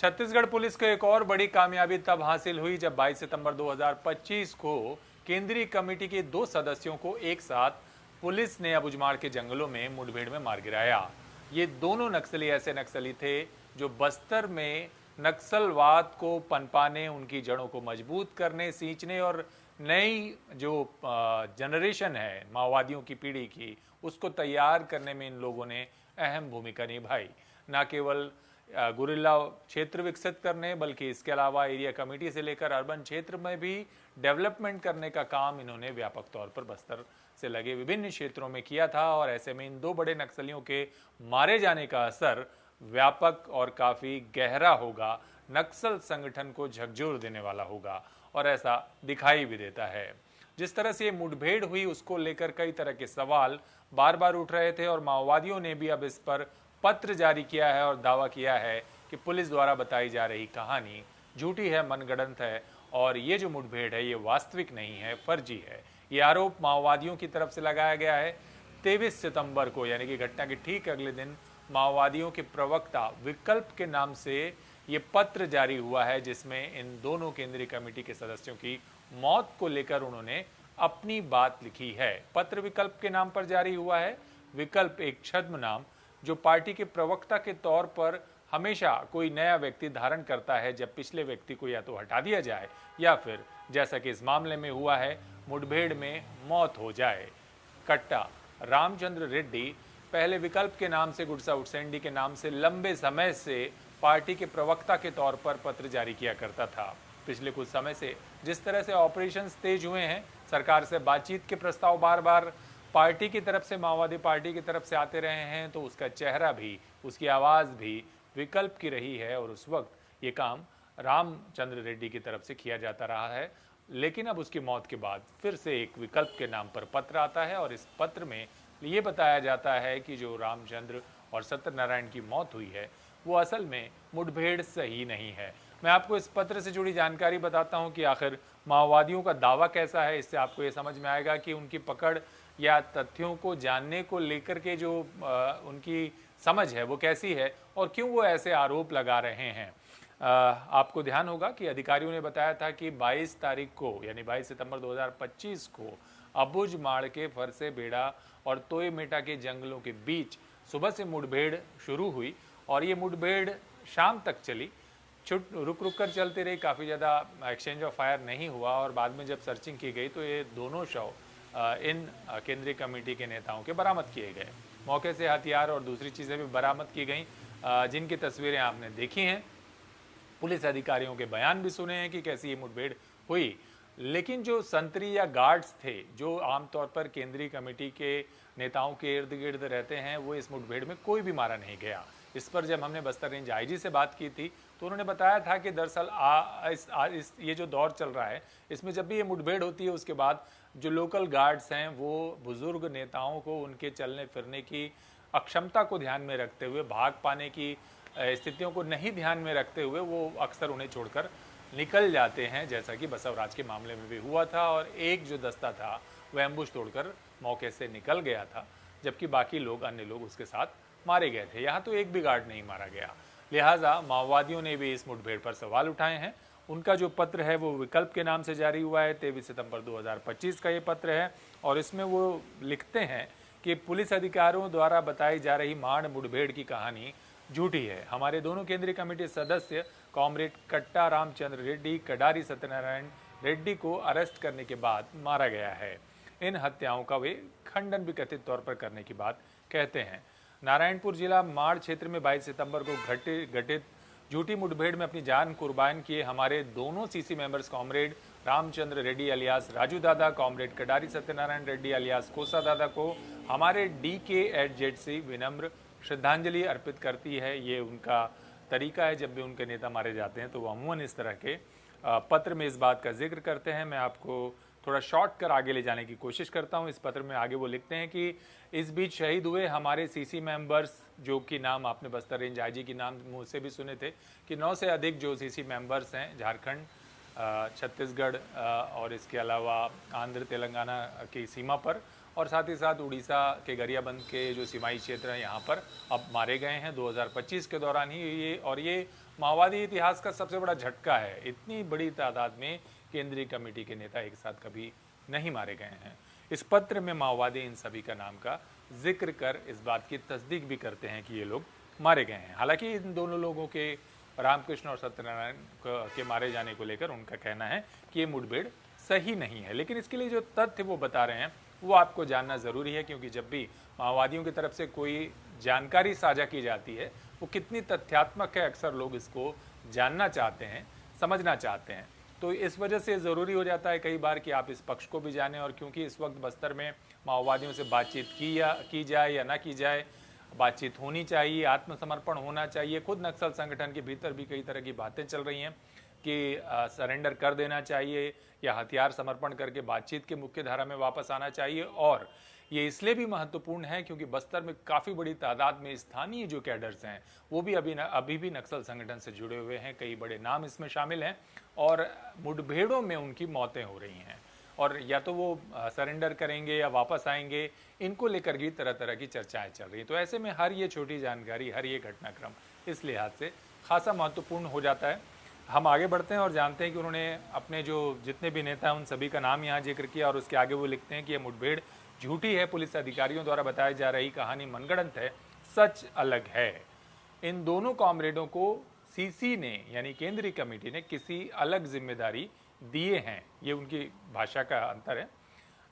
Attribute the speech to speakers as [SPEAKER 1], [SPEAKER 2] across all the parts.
[SPEAKER 1] Chhattisgarh police को एक और बड़ी कामयाबी तब हासिल हुई जब 22 सितंबर 2025 को केंद्रीय कमेटी के 2 सदस्यों को एक साथ पुलिस ने अबुझमाड़ के जंगलों में मुठभेड़ में मार गिराया। ये दोनों नक्सली ऐसे नक्सली थे जो बस्तर में नक्सलवाद को पनपाने, उनकी जड़ों को मजबूत करने, सींचने और नई जो जनरेशन है माओवादियों की पीढ़ी की, उसको तैयार करने में इन लोगों ने अहम भूमिका निभाई। न केवल गुरिल्ला क्षेत्र विकसित करने, बल्कि इसके अलावा एरिया कमेटी से लेकर अर्बन क्षेत्र में भी डेवलपमेंट करने का काम इन्होंने व्यापक तौर पर बस्तर से लगे विभिन्न क्षेत्रों में किया था। और ऐसे में इन 2 बड़े नक्सलियों के मारे जाने का असर व्यापक और काफी गहरा होगा, नक्सल संगठन को झकझोर देने वाला होगा और ऐसा दिखाई भी देता है। जिस तरह से ये मुठभेड़ हुई उसको लेकर कई तरह के सवाल बार बार उठ रहे थे और माओवादियों ने भी अब इस पर पत्र जारी किया है और दावा किया है कि पुलिस द्वारा बताई जा रही कहानी झूठी है, मनगढ़ंत है और ये जो मुठभेड़ है ये वास्तविक नहीं है, फर्जी है। ये आरोप माओवादियों की तरफ से लगाया गया है। 23 सितंबर को यानी कि घटना के ठीक अगले दिन माओवादियों के प्रवक्ता विकल्प के नाम से ये पत्र जारी हुआ है, जिसमें इन दोनों केंद्रीय कमेटी के सदस्यों की मौत को लेकर उन्होंने अपनी बात लिखी है। पत्र विकल्प के नाम पर जारी हुआ है। विकल्प एक छद्म नाम जो पार्टी के प्रवक्ता के तौर पर हमेशा कोई नया व्यक्ति धारण करता है जब पिछले व्यक्ति को या तो हटा दिया जाए या फिर जैसा कि इस मामले में हुआ है मुठभेड़ में मौत हो जाए। कट्टा रामचंद्र रेड्डी पहले विकल्प के नाम से गुडसा उटसेंडी के नाम से लंबे समय से पार्टी के प्रवक्ता के तौर पर पत्र जारी किया करता था। पिछले कुछ समय से जिस तरह से ऑपरेशंस तेज हुए हैं, सरकार से बातचीत के प्रस्ताव बार बार पार्टी की तरफ से, माओवादी पार्टी की तरफ से आते रहे हैं, तो उसका चेहरा भी, उसकी आवाज़ भी विकल्प की रही है और उस वक्त ये काम रामचंद्र रेड्डी की तरफ से किया जाता रहा है। लेकिन अब उसकी मौत के बाद फिर से एक विकल्प के नाम पर पत्र आता है और इस पत्र में ये बताया जाता है कि जो रामचंद्र और सत्यनारायण की मौत हुई है वो असल में मुठभेड़ सही नहीं है। मैं आपको इस पत्र से जुड़ी जानकारी बताता हूँ कि आखिर माओवादियों का दावा कैसा है। इससे आपको ये समझ में आएगा कि उनकी पकड़ या तथ्यों को जानने को लेकर के जो उनकी समझ है वो कैसी है और क्यों वो ऐसे आरोप लगा रहे हैं। आपको ध्यान होगा कि अधिकारियों ने बताया था कि 22 तारीख को यानी 22 सितंबर 2025 को अबुझमाड़ के फरसे बेड़ा और तोय मेटा के जंगलों के बीच सुबह से मुठभेड़ शुरू हुई और ये मुठभेड़ शाम तक चली। रुक रुक कर चलती रही, काफ़ी ज़्यादा एक्सचेंज ऑफ फायर नहीं हुआ और बाद में जब सर्चिंग की गई तो ये दोनों शव इन केंद्रीय कमेटी के नेताओं के बरामद किए गए। मौके से हथियार और दूसरी चीज़ें भी बरामद की गई, जिनकी तस्वीरें आपने देखी हैं। पुलिस अधिकारियों के बयान भी सुने हैं कि कैसी ये मुठभेड़ हुई। लेकिन जो संतरी या गार्ड्स थे जो आमतौर पर केंद्रीय कमेटी के नेताओं के इर्द गिर्द रहते हैं, वो इस मुठभेड़ में कोई भी मारा नहीं गया। इस पर जब हमने बस्तर रेंज आईजी से बात की थी तो उन्होंने बताया था कि दरअसल ये जो दौर चल रहा है इसमें जब भी ये मुठभेड़ होती है उसके बाद जो लोकल गार्ड्स हैं वो बुजुर्ग नेताओं को उनके चलने फिरने की अक्षमता को ध्यान में रखते हुए, भाग पाने की स्थितियों को नहीं ध्यान में रखते हुए वो अक्सर उन्हें छोड़कर निकल जाते हैं, जैसा कि बसवराज के मामले में भी हुआ था। और एक जो दस्ता था वह एम्बुश तोड़कर मौके से निकल गया था, जबकि बाकी लोग, अन्य लोग उसके साथ मारे गए थे। यहाँ तो एक भी गार्ड नहीं मारा गया। लिहाजा माओवादियों ने भी इस मुठभेड़ पर सवाल उठाए हैं। उनका जो पत्र है वो विकल्प के नाम से जारी हुआ है। 23 सितंबर 2025 का ये पत्र है और इसमें वो लिखते हैं कि पुलिस अधिकारियों द्वारा बताई जा रही माड़ मुठभेड़ की कहानी झूठी है। हमारे दोनों केंद्रीय कमेटी सदस्य कॉमरेड कट्टा रामचंद्र रेड्डी, कडारी सत्यनारायण रेड्डी को अरेस्ट करने के बाद मारा गया है। इन हत्याओं का वे खंडन भी कथित तौर पर करने की बात कहते हैं। नारायणपुर जिला माड़ क्षेत्र में 22 सितंबर को घटित झूठी मुठभेड़ में अपनी जान कुर्बान किए हमारे दोनों CC members comrade Ramchandra Reddy alias Raju दादा, कॉमरेड कडारी सत्यनारायण रेड्डी अलियास कोसा दादा को हमारे DK@ZC विनम्र श्रद्धांजलि अर्पित करती है। ये उनका तरीका है, जब भी उनके नेता मारे जाते हैं तो वो अमूमन इस तरह के पत्र में इस बात का जिक्र करते हैं। मैं आपको थोड़ा शॉर्ट कर आगे ले जाने की कोशिश करता हूं। इस पत्र में आगे वो लिखते हैं कि इस बीच शहीद हुए हमारे सीसी मेंबर्स, जो कि नाम आपने बस्तर रेंज आईजी की नाम मुँह से भी सुने थे कि 9 से अधिक जो सीसी मेंबर्स हैं झारखंड, छत्तीसगढ़ और इसके अलावा आंध्र तेलंगाना की सीमा पर, और साथ ही साथ उड़ीसा के गरियाबंद के जो सीमाई क्षेत्र हैं यहाँ पर अब मारे गए हैं 2025 के दौरान ही ये माओवादी इतिहास का सबसे बड़ा झटका है। इतनी बड़ी तादाद में केंद्रीय कमेटी के नेता एक साथ कभी नहीं मारे गए हैं। इस पत्र में माओवादी इन सभी का नाम का जिक्र कर इस बात की तस्दीक भी करते हैं कि ये लोग मारे गए हैं। हालांकि इन दोनों लोगों के, रामकृष्ण और सत्यनारायण के मारे जाने को लेकर उनका कहना है कि ये मुठभेड़ सही नहीं है, लेकिन इसके लिए जो तथ्य वो बता रहे हैं वो आपको जानना ज़रूरी है, क्योंकि जब भी माओवादियों की तरफ से कोई जानकारी साझा की जाती है वो कितनी तथ्यात्मक है, अक्सर लोग इसको जानना चाहते हैं, समझना चाहते हैं। तो इस वजह से ज़रूरी हो जाता है कई बार कि आप इस पक्ष को भी जानें। और क्योंकि इस वक्त बस्तर में माओवादियों से बातचीत की जाए या ना की जाए, बातचीत होनी चाहिए, आत्मसमर्पण होना चाहिए। खुद नक्सल संगठन के भीतर भी कई तरह की बातें चल रही हैं कि सरेंडर कर देना चाहिए या हथियार समर्पण करके बातचीत के मुख्य धारा में वापस आना चाहिए। और ये इसलिए भी महत्वपूर्ण है क्योंकि बस्तर में काफ़ी बड़ी तादाद में स्थानीय जो कैडर्स हैं वो भी अभी भी नक्सल संगठन से जुड़े हुए हैं। कई बड़े नाम इसमें शामिल हैं और मुठभेड़ों में उनकी मौतें हो रही हैं और या तो वो सरेंडर करेंगे या वापस आएंगे, इनको लेकर भी तरह तरह की चर्चाएं चल रही हैं। तो ऐसे में हर ये छोटी जानकारी, हर ये घटनाक्रम इस लिहाज से खासा महत्वपूर्ण हो जाता है। हम आगे बढ़ते हैं और जानते हैं कि उन्होंने अपने जो जितने भी नेता हैं उन सभी का नाम यहाँ जिक्र किया और उसके आगे वो लिखते हैं कि यह मुठभेड़ झूठी है, पुलिस अधिकारियों द्वारा बताई जा रही कहानी मनगढ़ंत है, सच अलग है। इन दोनों कॉमरेडों को सीसी ने यानी केंद्रीय कमेटी ने किसी अलग जिम्मेदारी दिए हैं, ये उनकी भाषा का अंतर है।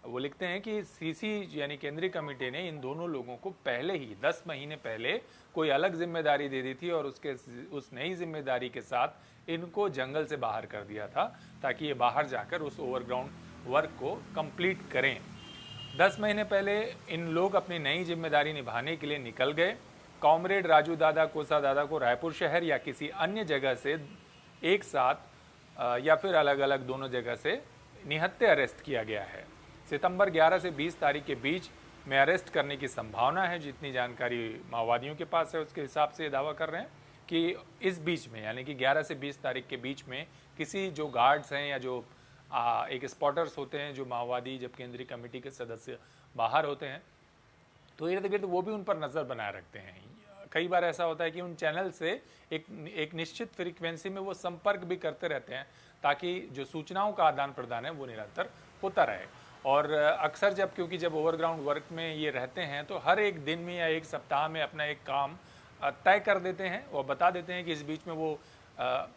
[SPEAKER 1] वो लिखते हैं कि सीसी यानी केंद्रीय कमेटी ने इन दोनों लोगों को पहले ही 10 महीने पहले कोई अलग जिम्मेदारी दे दी थी और उस नई जिम्मेदारी के साथ इनको जंगल से बाहर कर दिया था ताकि ये बाहर जाकर उस ओवरग्राउंड वर्क को कंप्लीट करें। 10 महीने पहले इन लोग अपनी नई जिम्मेदारी निभाने के लिए निकल गए। कॉमरेड राजू दादा, कोसा दादा को रायपुर शहर या किसी अन्य जगह से एक साथ या फिर अलग अलग दोनों जगह से निहत्थे अरेस्ट किया गया है। सितंबर 11 से 20 तारीख के बीच में अरेस्ट करने की संभावना है। जितनी जानकारी माओवादियों के पास है उसके हिसाब से दावा कर रहे हैं कि इस बीच में यानी कि 11 से 20 तारीख के बीच में किसी जो गार्ड्स हैं या जो एक स्पॉटर्स होते हैं, जो माओवादी जब केंद्रीय कमेटी के सदस्य बाहर होते हैं तो इर्द गिर्द वो भी उन पर नज़र बनाए रखते हैं। कई बार ऐसा होता है कि उन चैनल से एक निश्चित फ्रीक्वेंसी में वो संपर्क भी करते रहते हैं ताकि जो सूचनाओं का आदान प्रदान है वो निरंतर होता रहे। और अक्सर जब ओवरग्राउंड वर्क में ये रहते हैं तो हर एक दिन में या एक सप्ताह में अपना एक काम तय कर देते हैं और बता देते हैं कि इस बीच में वो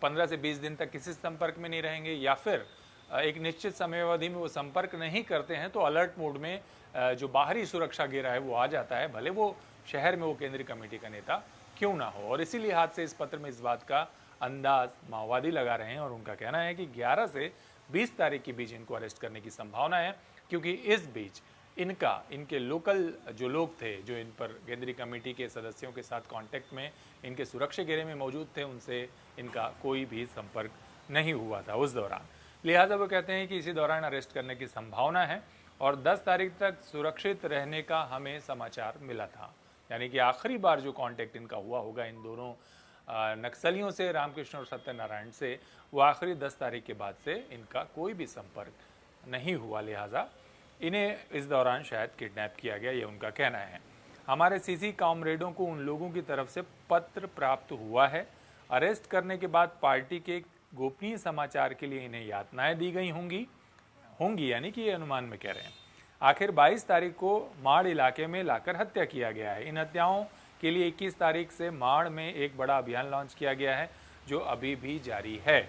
[SPEAKER 1] 15 से 20 दिन तक किसी संपर्क में नहीं रहेंगे, या फिर एक निश्चित समयावधि में वो संपर्क नहीं करते हैं तो अलर्ट मोड में जो बाहरी सुरक्षा घेरा है वो आ जाता है, भले वो शहर में वो केंद्रीय कमेटी का नेता क्यों ना हो। और इसी लिहाज से इस पत्र में इस बात का अंदाज माओवादी लगा रहे हैं और उनका कहना है कि 11 से 20 तारीख के बीच इनको अरेस्ट करने की संभावना है, क्योंकि इस बीच इनके लोकल जो लोग थे जो इन पर केंद्रीय कमेटी के सदस्यों के साथ कांटेक्ट में इनके सुरक्षा घेरे में मौजूद थे, उनसे इनका कोई भी संपर्क नहीं हुआ था उस दौरान। लिहाजा वो कहते हैं कि इसी दौरान अरेस्ट करने की संभावना है और 10 तारीख तक सुरक्षित रहने का हमें समाचार मिला था। यानी कि आखिरी बार जो कांटेक्ट इनका हुआ होगा इन दोनों नक्सलियों से, रामकृष्ण और सत्यनारायण से, वो आखिरी 10 तारीख के बाद से इनका कोई भी संपर्क नहीं हुआ। लिहाजा इन्हें इस दौरान शायद किडनैप किया गया, ये उनका कहना है। हमारे सीसी कॉमरेडों को उन लोगों की तरफ से पत्र प्राप्त हुआ है। अरेस्ट करने के बाद पार्टी के गोपनीय समाचार के लिए इन्हें यातनाएं दी गई होंगी यानी कि ये अनुमान में कह रहे हैं। आखिर 22 तारीख को माड़ इलाके में लाकर हत्या किया गया है। इन हत्याओं के लिए 21 तारीख से माड़ में एक बड़ा अभियान लॉन्च किया गया है जो अभी भी जारी है।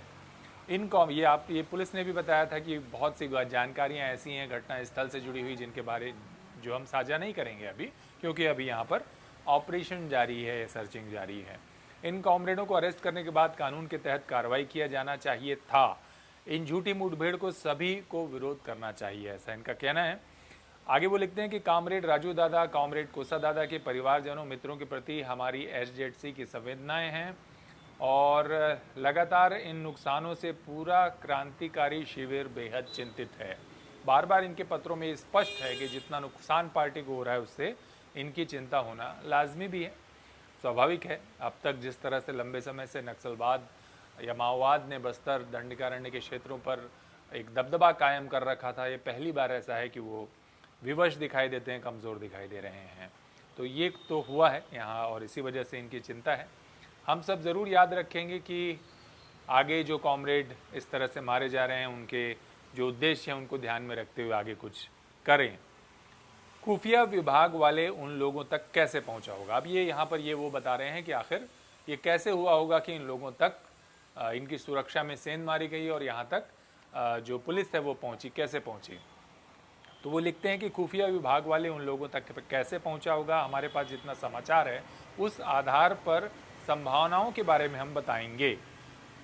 [SPEAKER 1] ये पुलिस ने भी बताया था कि बहुत सी जानकारियां ऐसी हैं घटना स्थल से जुड़ी हुई जिनके बारे जो हम साझा नहीं करेंगे अभी, क्योंकि अभी यहाँ पर ऑपरेशन जारी है, सर्चिंग जारी है। इन कॉमरेडों को अरेस्ट करने के बाद कानून के तहत कार्रवाई किया जाना चाहिए था। इन झूठी मुठभेड़ को सभी को विरोध करना चाहिए, ऐसा इनका कहना है। आगे वो लिखते हैं कि कॉमरेड राजू दादा, कॉमरेड कोसा दादा के परिवारजनों, मित्रों के प्रति हमारी एसजेडसी की संवेदनाएं हैं और लगातार इन नुकसानों से पूरा क्रांतिकारी शिविर बेहद चिंतित है। बार बार इनके पत्रों में स्पष्ट है कि जितना नुकसान पार्टी को हो रहा है उससे इनकी चिंता होना लाजमी भी है, स्वाभाविक है। अब तक जिस तरह से लंबे समय से नक्सलवाद या माओवाद ने बस्तर दंडकारण्य के क्षेत्रों पर एक दबदबा कायम कर रखा था, ये पहली बार ऐसा है कि वो विवश दिखाई देते हैं, कमज़ोर दिखाई दे रहे हैं। तो ये तो हुआ है यहाँ और इसी वजह से इनकी चिंता है। हम सब ज़रूर याद रखेंगे कि आगे जो कॉमरेड इस तरह से मारे जा रहे हैं, उनके जो उद्देश्य हैं उनको ध्यान में रखते हुए आगे कुछ करें। खुफिया विभाग वाले उन लोगों तक कैसे पहुंचा होगा? अब ये यहाँ पर ये वो बता रहे हैं कि आखिर ये कैसे हुआ होगा कि इन लोगों तक इनकी सुरक्षा में सेंध मारी गई और यहाँ तक जो पुलिस है वो पहुंची, कैसे पहुंची? तो वो लिखते हैं कि खुफिया विभाग वाले उन लोगों तक कैसे पहुंचा होगा, हमारे पास जितना समाचार है उस आधार पर संभावनाओं के बारे में हम बताएंगे।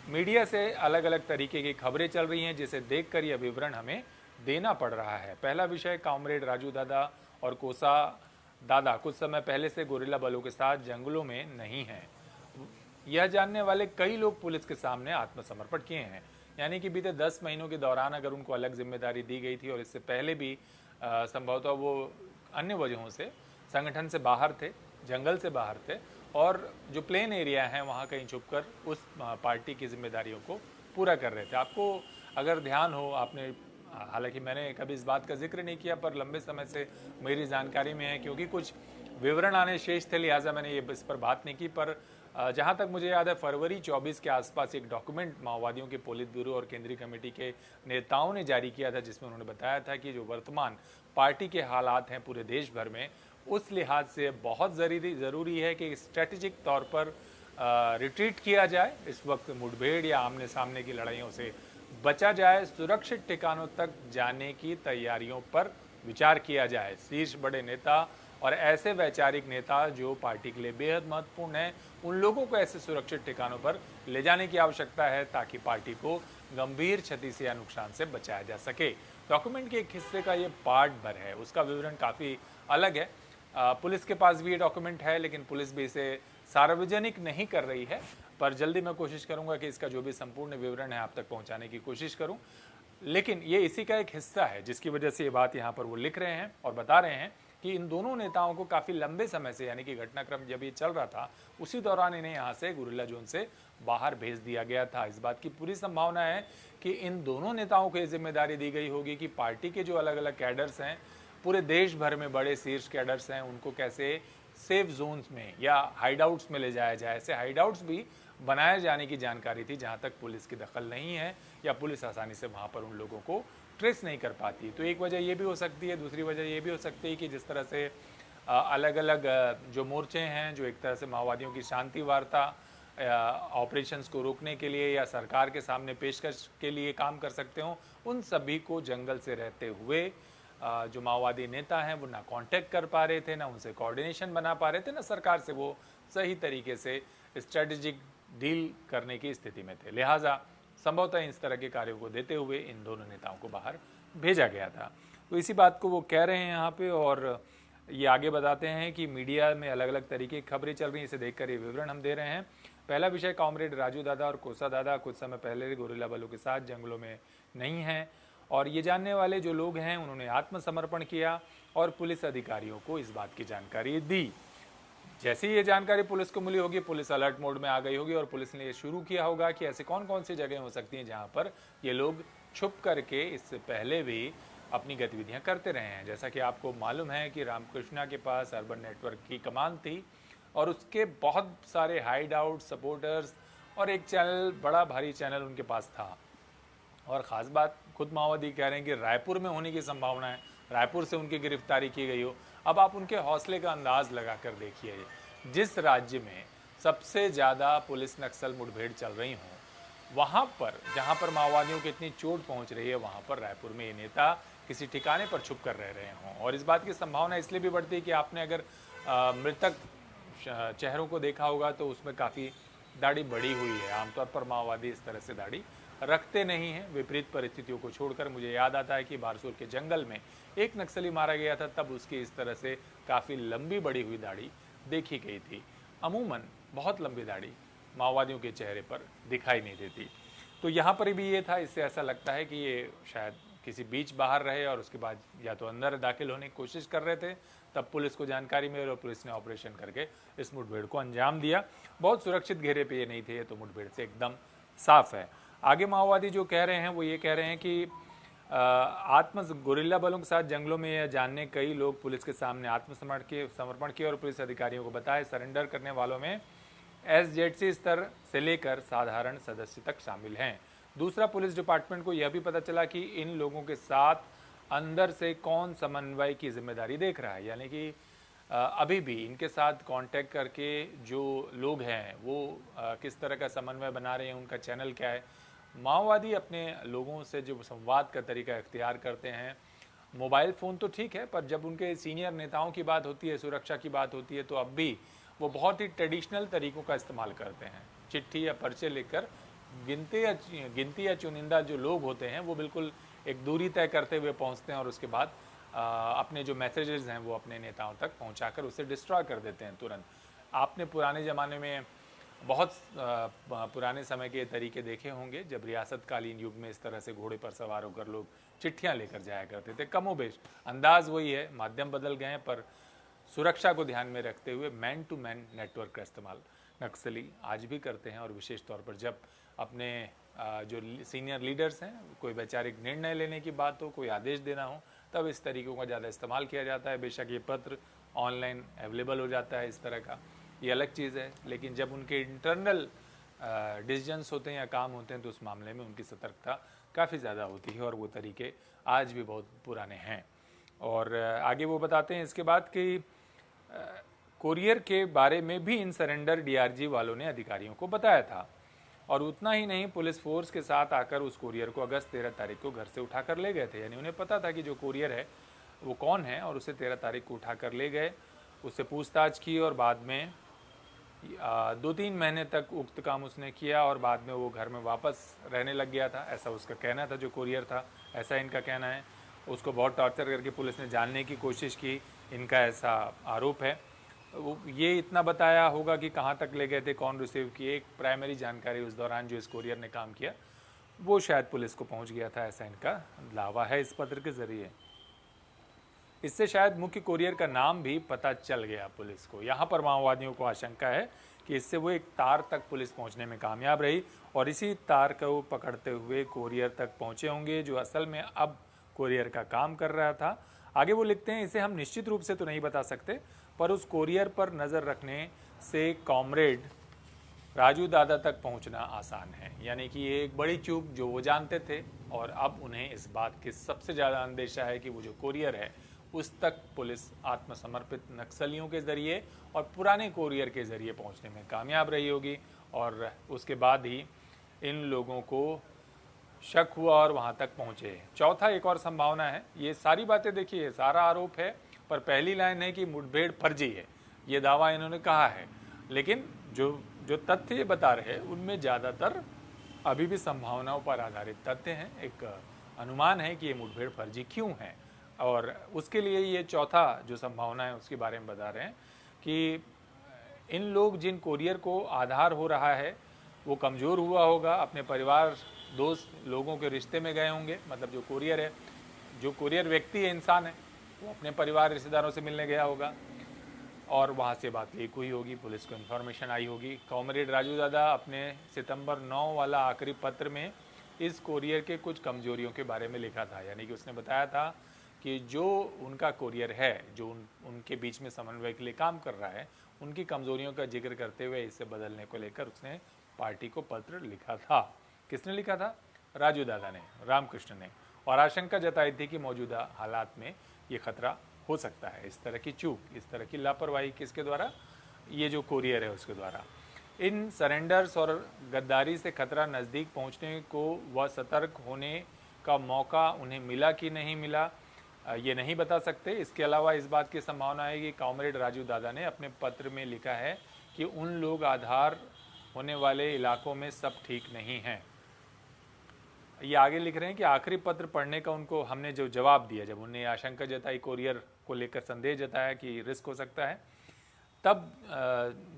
[SPEAKER 1] मीडिया से अलग अलग तरीके की खबरें चल रही हैं जिसे देखकर यह विवरण हमें देना पड़ रहा है। पहला विषय, कॉमरेड राजू दादा और कोसा दादा कुछ समय पहले से गुरिल्ला बलों के साथ जंगलों में नहीं हैं। यह जानने वाले कई लोग पुलिस के सामने आत्मसमर्पण किए हैं। यानी कि बीते 10 महीनों के दौरान अगर उनको अलग जिम्मेदारी दी गई थी और इससे पहले भी संभवतः वो अन्य वजहों से संगठन से बाहर थे, जंगल से बाहर थे और जो प्लेन एरिया है वहाँ कहीं छुपकर उस पार्टी की जिम्मेदारियों को पूरा कर रहे थे। आपको अगर ध्यान हो, आपने, हालांकि मैंने कभी इस बात का जिक्र नहीं किया पर लंबे समय से मेरी जानकारी में है, क्योंकि कुछ विवरण आने शेष थे लिहाजा मैंने ये इस पर बात नहीं की। पर जहाँ तक मुझे याद है फरवरी 24 के आसपास एक डॉक्यूमेंट माओवादियों के पोलित ब्यूरो और केंद्रीय कमेटी के नेताओं ने जारी किया था जिसमें उन्होंने बताया था कि जो वर्तमान पार्टी के हालात हैं पूरे देश भर में, उस लिहाज से बहुत ज़रूरी है कि स्ट्रेटेजिक तौर पर रिट्रीट किया जाए। इस वक्त मुठभेड़ या आमने सामने की लड़ाइयों से बचा जाए, सुरक्षित ठिकानों तक जाने की तैयारियों पर विचार किया जाए। शीर्ष बड़े नेता और ऐसे वैचारिक नेता जो पार्टी के लिए बेहद महत्वपूर्ण है, उन लोगों को ऐसे सुरक्षित ठिकानों पर ले जाने की आवश्यकता है ताकि पार्टी को गंभीर क्षति से या नुकसान से बचाया जा सके। डॉक्यूमेंट के एक हिस्से का ये पार्ट भर है, उसका विवरण काफ़ी अलग है। पुलिस के पास भी ये डॉक्यूमेंट है लेकिन पुलिस भी इसे सार्वजनिक नहीं कर रही है, पर जल्दी मैं कोशिश करूंगा कि इसका जो भी संपूर्ण विवरण है आप तक पहुंचाने की कोशिश करूं। लेकिन ये इसी का एक हिस्सा है जिसकी वजह से ये बात यहाँ पर वो लिख रहे हैं और बता रहे हैं कि इन दोनों नेताओं को काफ़ी लंबे समय से, यानी कि घटनाक्रम जब ये चल रहा था उसी दौरान इन्हें यहाँ से गुरिल्ला जोन से बाहर भेज दिया गया था। इस बात की पूरी संभावना है कि इन दोनों नेताओं को ये जिम्मेदारी दी गई होगी कि पार्टी के जो अलग अलग कैडर्स हैं, पूरे देश भर में बड़े शीर्ष कैडर्स हैं, उनको कैसे सेफ जोन्स में या हाइडआउट्स में ले जाया जाए। ऐसे हाइडआउट्स भी बनाए जाने की जानकारी थी जहां तक पुलिस की दखल नहीं है या पुलिस आसानी से वहां पर उन लोगों को ट्रेस नहीं कर पाती। तो एक वजह ये भी हो सकती है, दूसरी वजह ये भी हो सकती है कि जिस तरह से अलग अलग जो मोर्चे हैं जो एक तरह से माओवादियों की शांति वार्ता ऑपरेशंस को रोकने के लिए या सरकार के सामने पेशकश के लिए काम कर सकते हो, उन सभी को जंगल से रहते हुए जो माओवादी नेता हैं वो ना कांटेक्ट कर पा रहे थे, ना उनसे कोऑर्डिनेशन बना पा रहे थे, ना सरकार से वो सही तरीके से स्ट्रेटेजिक डील करने की स्थिति में थे। लिहाजा संभवतः इस तरह के कार्यों को देते हुए इन दोनों नेताओं को बाहर भेजा गया था। तो इसी बात को वो कह रहे हैं यहाँ पे और ये आगे बताते हैं कि मीडिया में अलग अलग तरीके की खबरें चल रही हैं, इसे देखकर ये विवरण हम दे रहे हैं। पहला विषय, कॉमरेड राजू दादा और कोसा दादा कुछ समय पहले गुरिल्ला बलों के साथ जंगलों में नहीं हैं और ये जानने वाले जो लोग हैं उन्होंने आत्मसमर्पण किया और पुलिस अधिकारियों को इस बात की जानकारी दी। जैसे ही ये जानकारी पुलिस को मिली होगी, पुलिस अलर्ट मोड में आ गई होगी और पुलिस ने ये शुरू किया होगा कि ऐसे कौन कौन सी जगह हो सकती हैं जहां पर ये लोग छुप करके इससे पहले भी अपनी गतिविधियां करते रहे हैं। जैसा कि आपको मालूम है कि रामकृष्णा के पास अर्बन नेटवर्क की कमान थी और उसके बहुत सारे हाइड आउट, सपोर्टर्स और एक चैनल, बड़ा भारी चैनल उनके पास था। और ख़ास बात, खुद माओवादी कह रहे हैं कि रायपुर में होने की संभावना है, रायपुर से उनकी गिरफ्तारी की गई हो। अब आप उनके हौसले का अंदाज लगा कर देखिए, जिस राज्य में सबसे ज़्यादा पुलिस नक्सल मुठभेड़ चल रही हों, वहाँ पर जहाँ पर माओवादियों को इतनी चोट पहुँच रही है, वहाँ पर रायपुर में ये नेता किसी ठिकाने पर छुप कर रह रहे हों। और इस बात की संभावना इसलिए भी बढ़ती है कि आपने अगर मृतक चेहरों को देखा होगा तो उसमें काफ़ी दाढ़ी बढ़ी हुई है। आमतौर पर माओवादी इस तरह से दाढ़ी रखते नहीं हैं, विपरीत परिस्थितियों को छोड़कर। मुझे याद आता है कि बारसूर के जंगल में एक नक्सली मारा गया था, तब उसकी इस तरह से काफ़ी लंबी बढ़ी हुई दाढ़ी देखी गई थी। अमूमन बहुत लंबी दाढ़ी माओवादियों के चेहरे पर दिखाई नहीं देती। तो यहाँ पर भी ये था, इससे ऐसा लगता है कि ये शायद किसी बीच बाहर रहे और उसके बाद या तो अंदर दाखिल होने की कोशिश कर रहे थे, तब पुलिस को जानकारी मिली और पुलिस ने ऑपरेशन करके इस मुठभेड़ को अंजाम दिया। बहुत सुरक्षित घेरे पे ये नहीं थे, ये तो मुठभेड़ से एकदम साफ है। आगे माओवादी जो कह रहे हैं वो ये कह रहे हैं कि आत्म गोरिल्ला बलों के साथ जंगलों में यह जानने कई लोग पुलिस के सामने समर्पण किए और पुलिस अधिकारियों को बताए। सरेंडर करने वालों में एसजेडसी स्तर से लेकर साधारण सदस्य तक शामिल हैं। दूसरा, पुलिस डिपार्टमेंट को यह भी पता चला कि इन लोगों के साथ अंदर से कौन समन्वय की जिम्मेदारी देख रहा है, यानी कि अभी भी इनके साथ कांटेक्ट करके जो लोग हैं वो किस तरह का समन्वय बना रहे हैं, उनका चैनल क्या है। माओवादी अपने लोगों से जो संवाद का तरीका इख्तियार करते हैं, मोबाइल फ़ोन तो ठीक है, पर जब उनके सीनियर नेताओं की बात होती है, सुरक्षा की बात होती है, तो अब भी वो बहुत ही ट्रेडिशनल तरीक़ों का इस्तेमाल करते हैं। चिट्ठी या पर्चे लिखकर गिनती या चुनिंदा जो लोग होते हैं वो बिल्कुल एक दूरी तय करते हुए पहुंचते हैं और उसके बाद अपने जो मैसेजेस हैं वो अपने नेताओं तक पहुंचाकर उसे डिस्ट्रॉय कर देते हैं तुरंत। आपने पुराने ज़माने में बहुत पुराने समय के तरीके देखे होंगे जब रियासतकालीन युग में इस तरह से घोड़े पर सवार होकर लोग चिट्ठियां लेकर जाया करते थे। कमोबेश अंदाज वही है, माध्यम बदल गए हैं, पर सुरक्षा को ध्यान में रखते हुए मैन टू मैन नेटवर्क का इस्तेमाल नक्सली आज भी करते हैं। और विशेष तौर पर जब अपने जो सीनियर लीडर्स हैं, कोई वैचारिक निर्णय लेने की बात हो, कोई आदेश देना हो, तब इस तरीक़ों का ज़्यादा इस्तेमाल किया जाता है। बेशक ये पत्र ऑनलाइन अवेलेबल हो जाता है इस तरह का, ये अलग चीज़ है, लेकिन जब उनके इंटरनल डिसीजंस होते हैं या काम होते हैं तो उस मामले में उनकी सतर्कता काफ़ी ज़्यादा होती है और वो तरीके आज भी बहुत पुराने हैं। और आगे वो बताते हैं इसके बाद कि कोरियर के बारे में भी इन सरेंडर डीआरजी वालों ने अधिकारियों को बताया था। और उतना ही नहीं, पुलिस फोर्स के साथ आकर उस कोरियर को अगस्त 13 तारीख को घर से उठाकर ले गए थे। यानी उन्हें पता था कि जो कोरियर है वो कौन है और उसे 13 तारीख को उठाकर ले गए, उससे पूछताछ की और बाद में 2-3 महीने तक उक्त काम उसने किया और बाद में वो घर में वापस रहने लग गया था, ऐसा उसका कहना था। जो कोरियर था, ऐसा इनका कहना है। उसको बहुत टॉर्चर करके पुलिस ने जानने की कोशिश की, इनका ऐसा आरोप है। वो ये इतना बताया होगा कि कहाँ तक ले गए थे, कौन रिसीव किए, एक प्राइमरी जानकारी उस दौरान जो इस कोरियर ने काम किया वो शायद पुलिस को पहुँच गया था, ऐसा इनका दावा है इस पत्र के ज़रिए। इससे शायद मुख्य कोरियर का नाम भी पता चल गया पुलिस को। यहाँ पर माओवादियों को आशंका है कि इससे वो एक तार तक पुलिस पहुँचने में कामयाब रही और इसी तार को पकड़ते हुए कोरियर तक पहुँचे होंगे, जो असल में अब कोरियर का काम कर रहा था। आगे वो लिखते हैं, इसे हम निश्चित रूप से तो नहीं बता सकते, पर उस कोरियर पर नज़र रखने से कॉमरेड राजू दादा तक पहुंचना आसान है। यानी कि ये एक बड़ी चूक जो वो जानते थे और अब उन्हें इस बात की सबसे ज़्यादा अंदेशा है कि वो जो कोरियर है उस तक पुलिस आत्मसमर्पित नक्सलियों के ज़रिए और पुराने कोरियर के ज़रिए पहुंचने में कामयाब रही होगी और उसके बाद ही इन लोगों को शक हुआ और वहां तक पहुंचे। चौथा, एक और संभावना है। ये सारी बातें देखिए, सारा आरोप है, पर पहली लाइन है कि मुठभेड़ फर्जी है, ये दावा इन्होंने कहा है, लेकिन जो तथ्य ये बता रहे हैं उनमें ज़्यादातर अभी भी संभावनाओं पर आधारित तथ्य हैं। एक अनुमान है कि ये मुठभेड़ फर्जी क्यों है और उसके लिए ये चौथा जो संभावना है उसके बारे में बता रहे हैं कि इन लोग जिन कोरियर को आधार हो रहा है वो कमज़ोर हुआ होगा, अपने परिवार दोस्त लोगों के रिश्ते में गए होंगे। मतलब जो कोरियर है, जो कोरियर व्यक्ति है, इंसान है, वो अपने परिवार रिश्तेदारों से मिलने गया होगा और वहाँ से बात लीक हुई होगी, पुलिस को इन्फॉर्मेशन आई होगी। कॉमरेड राजू दादा अपने सितंबर 9 वाला आखिरी पत्र में इस कोरियर के कुछ कमजोरियों के बारे में लिखा था। यानी कि उसने बताया था कि जो उनका कोरियर है, जो उनके बीच में समन्वय के लिए काम कर रहा है, उनकी कमजोरियों का जिक्र करते हुए इसे बदलने को लेकर उसने पार्टी को पत्र लिखा था। किसने लिखा था? राजू दादा ने, रामकृष्ण ने। और आशंका जताई थी कि मौजूदा हालात में ये खतरा हो सकता है, इस तरह की चूक, इस तरह की लापरवाही किसके द्वारा? ये जो कोरियर है उसके द्वारा। इन सरेंडर्स और गद्दारी से खतरा नज़दीक पहुंचने को व सतर्क होने का मौका उन्हें मिला कि नहीं मिला, ये नहीं बता सकते। इसके अलावा इस बात की संभावना है कि कॉमरेड राजू दादा ने अपने पत्र में लिखा है कि उन लोग आधार होने वाले इलाकों में सब ठीक नहीं हैं। ये आगे लिख रहे हैं कि आखिरी पत्र पढ़ने का उनको हमने जो जवाब दिया, जब उन्हें आशंका जताई, कोरियर को लेकर संदेह जताया कि रिस्क हो सकता है, तब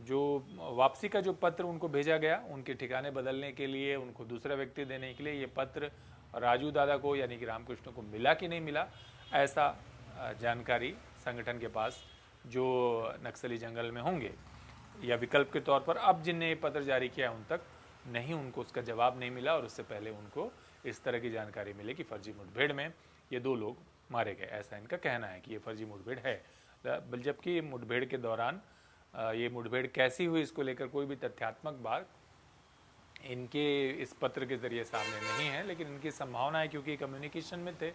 [SPEAKER 1] जो वापसी का जो पत्र उनको भेजा गया, उनके ठिकाने बदलने के लिए, उनको दूसरा व्यक्ति देने के लिए, ये पत्र राजू दादा को यानी कि रामकृष्ण को मिला कि नहीं मिला, ऐसा जानकारी संगठन के पास जो नक्सली जंगल में होंगे या विकल्प के तौर पर अब जिनने ये पत्र जारी किया उन तक नहीं उनको उसका जवाब नहीं मिला और उससे पहले उनको इस तरह की जानकारी मिली कि फर्जी मुठभेड़ में ये 2 लोग मारे गए। ऐसा इनका कहना है कि ये फर्जी मुठभेड़ है, जबकि मुठभेड़ के दौरान ये मुठभेड़ कैसी हुई इसको लेकर कोई भी तथ्यात्मक बात इनके इस पत्र के जरिए सामने नहीं है, लेकिन इनकी संभावना है क्योंकि कम्युनिकेशन में थे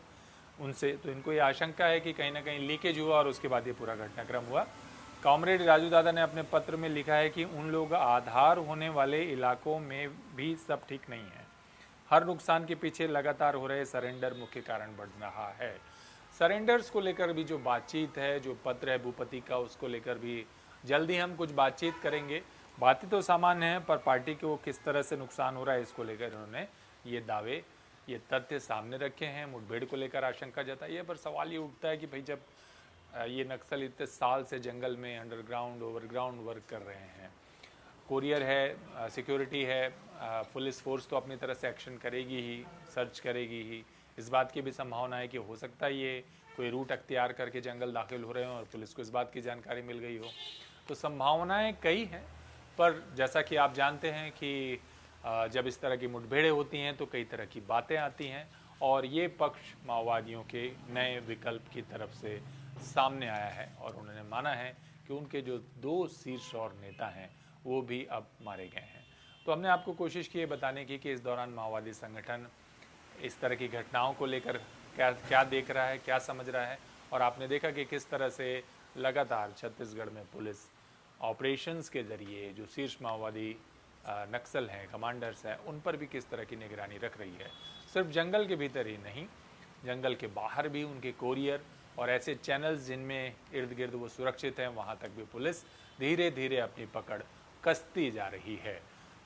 [SPEAKER 1] उनसे, तो इनको ये आशंका है कि कहीं ना कहीं लीकेज हुआ और उसके बाद ये पूरा घटनाक्रम हुआ। कॉमरेड राजू दादा ने अपने पत्र में लिखा है कि उन लोग आधार होने वाले इलाकों में भी सब ठीक नहीं है। हर नुकसान के पीछे लगातार हो रहे सरेंडर मुख्य कारण बढ़ रहा है। सरेंडर्स को लेकर भी जो बातचीत है, जो पत्र है भूपति का, उसको लेकर भी जल्दी हम कुछ बातचीत करेंगे। बातें तो सामान्य हैं, पर पार्टी को किस तरह से नुकसान हो रहा है इसको लेकर उन्होंने ये दावे, ये तथ्य सामने रखे हैं। मुठभेड़ को लेकर आशंका जताई है, पर सवाल ये उठता है कि भाई जब ये नक्सल इतने साल से जंगल में अंडरग्राउंड ओवरग्राउंड वर्क कर रहे हैं, कोरियर है, सिक्योरिटी है, पुलिस फोर्स तो अपनी तरह से एक्शन करेगी ही, सर्च करेगी ही। इस बात की भी संभावना है कि हो सकता है ये कोई रूट अख्तियार करके जंगल दाखिल हो रहे हों और पुलिस को इस बात की जानकारी मिल गई हो। तो संभावनाएं कई हैं, पर जैसा कि आप जानते हैं कि जब इस तरह की मुठभेड़ें होती हैं तो कई तरह की बातें आती हैं, और ये पक्ष माओवादियों के नए विकल्प की तरफ से सामने आया है और उन्होंने माना है कि उनके जो 2 शीर्ष और नेता हैं वो भी अब मारे गए हैं। तो हमने आपको कोशिश की है बताने की कि इस दौरान माओवादी संगठन इस तरह की घटनाओं को लेकर क्या देख रहा है, क्या समझ रहा है, और आपने देखा कि किस तरह से लगातार छत्तीसगढ़ में पुलिस ऑपरेशंस के जरिए जो शीर्ष माओवादी नक्सल हैं, कमांडर्स हैं, उन पर भी किस तरह की निगरानी रख रही है। सिर्फ जंगल के भीतर ही नहीं, जंगल के बाहर भी उनके कोरियर और ऐसे चैनल्स जिनमें इर्द गिर्द वो सुरक्षित हैं, वहाँ तक भी पुलिस धीरे धीरे अपनी पकड़ कसती जा रही है।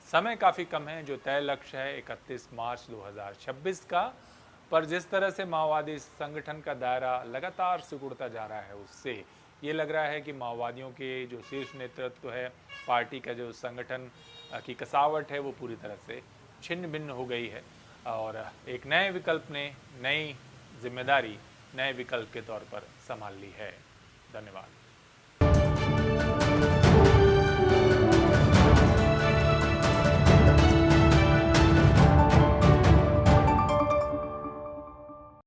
[SPEAKER 1] समय काफ़ी कम है, जो तय लक्ष्य है 31 मार्च 2026 का, पर जिस तरह से माओवादी संगठन का दायरा लगातार सिकुड़ता जा रहा है, उससे ये लग रहा है कि माओवादियों के जो शीर्ष नेतृत्व है, पार्टी का जो संगठन की कसावट है, वो पूरी तरह से छिन्न भिन्न हो गई है और एक नए विकल्प ने नई जिम्मेदारी नए विकल्प के तौर पर संभाल ली है। धन्यवाद।